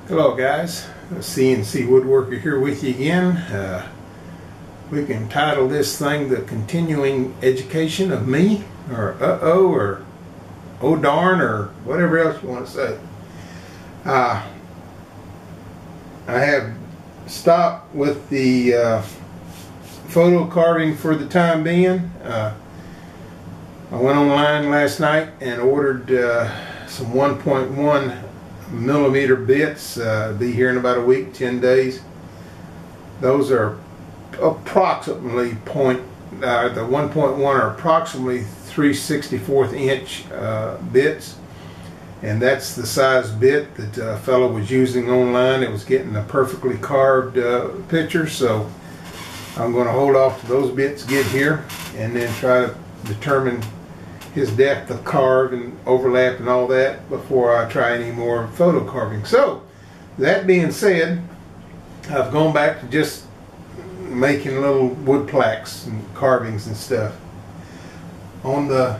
Hello guys, CNC Woodworker here with you again. We can title this thing The Continuing Education of Me, or uh-oh, or oh darn, or whatever else you want to say. I have stopped with the photo carving for the time being. I went online last night and ordered some 1.1 millimeter bits. Be here in about a week, 10 days. Those are approximately the 1.1 are approximately 3/64 inch bits, and that's the size bit that a fellow was using online. It was getting a perfectly carved picture, so I'm going to hold off to those bits get here and then try to determine his depth of carve and overlap and all that before I try any more photo carving. So that being said, I've gone back to just making little wood plaques and carvings and stuff. On the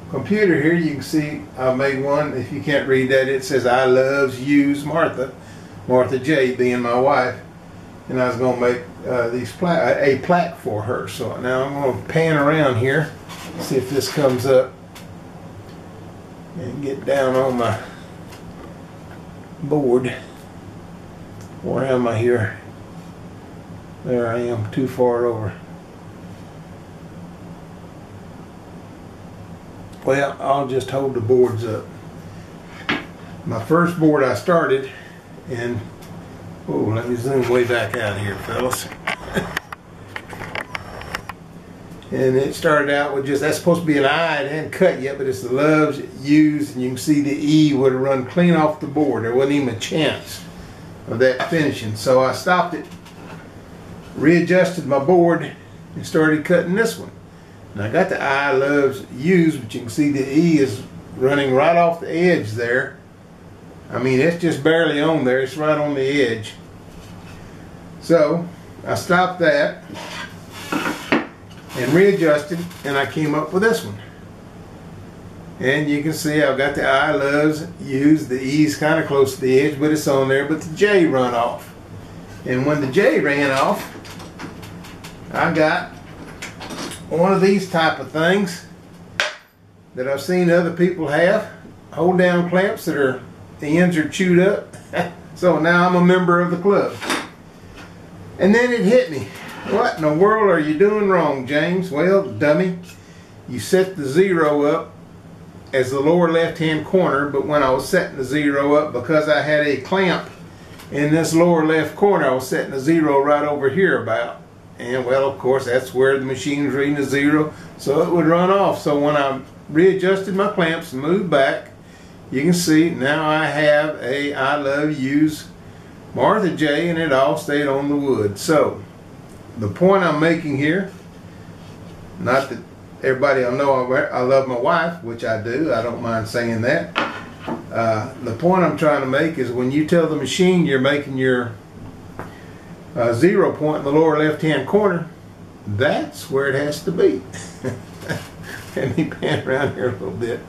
computer here you can see I made one. If you can't read that, it says I loves yous Martha J being my wife, and I was going to make a plaque for her. So now I'm going to pan around here, see if this comes up, and get down on my board. Where am I here? There I am, too far over. Well, I'll just hold the boards up. My first board I started, and oh, let me zoom way back out here, fellas. And it started out with just, that's supposed to be an I. It hadn't cut yet, but it's the loves, U's, and you can see the E would have run clean off the board. There wasn't even a chance of that finishing. So I stopped it, readjusted my board, and started cutting this one. And I got the I loves U's, but you can see the E is running right off the edge there. I mean, it's just barely on there. It's right on the edge. So I stopped that and readjusted, and I came up with this one. And you can see I've got the I loves U's. The E's kind of close to the edge, but it's on there, but the J run off. And when the J ran off, I got one of these type of things that I've seen other people have, hold down clamps that are, the ends are chewed up. So now I'm a member of the club. And then it hit me. What in the world are you doing wrong, James? Well, dummy, you set the 0 up as the lower left hand corner, but when I was setting the 0 up, because I had a clamp in this lower left corner, I was setting the 0 right over here about. And well, of course, that's where the machine was reading the 0, so it would run off. So when I readjusted my clamps and moved back, you can see now I have a I love U's Martha J, and it all stayed on the wood. So the point I'm making here, not that everybody will know I love my wife, which I do, I don't mind saying that. The point I'm trying to make is when you tell the machine you're making your 0 point in the lower left hand corner, that's where it has to be. Let me pan around here a little bit.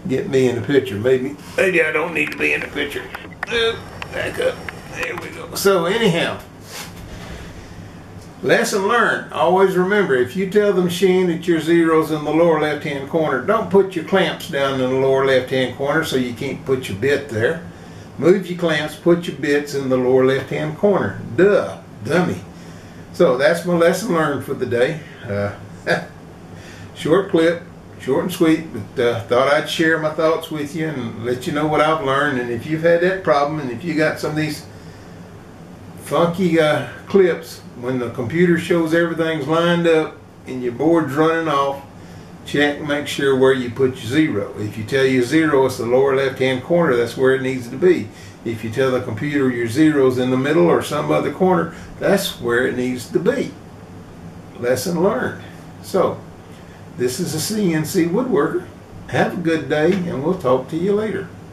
Get me in the picture. Maybe I don't need to be in the picture. Back up. There we go. So anyhow, lesson learned. Always remember, if you tell the machine that your 0's in the lower left hand corner, don't put your clamps down in the lower left hand corner so you can't put your bit there. Move your clamps, put your bits in the lower left hand corner. Duh, dummy. So that's my lesson learned for the day. Short clip, short and sweet, but thought I'd share my thoughts with you and let you know what I've learned. And if you've had that problem, and if you got some of these funky clips when the computer shows everything's lined up and your board's running off, check and make sure where you put your 0. If you tell your 0 it's the lower left hand corner, that's where it needs to be. If you tell the computer your 0's in the middle or some other corner, that's where it needs to be. Lesson learned. So this is a CNC Woodworker. Have a good day, and we'll talk to you later.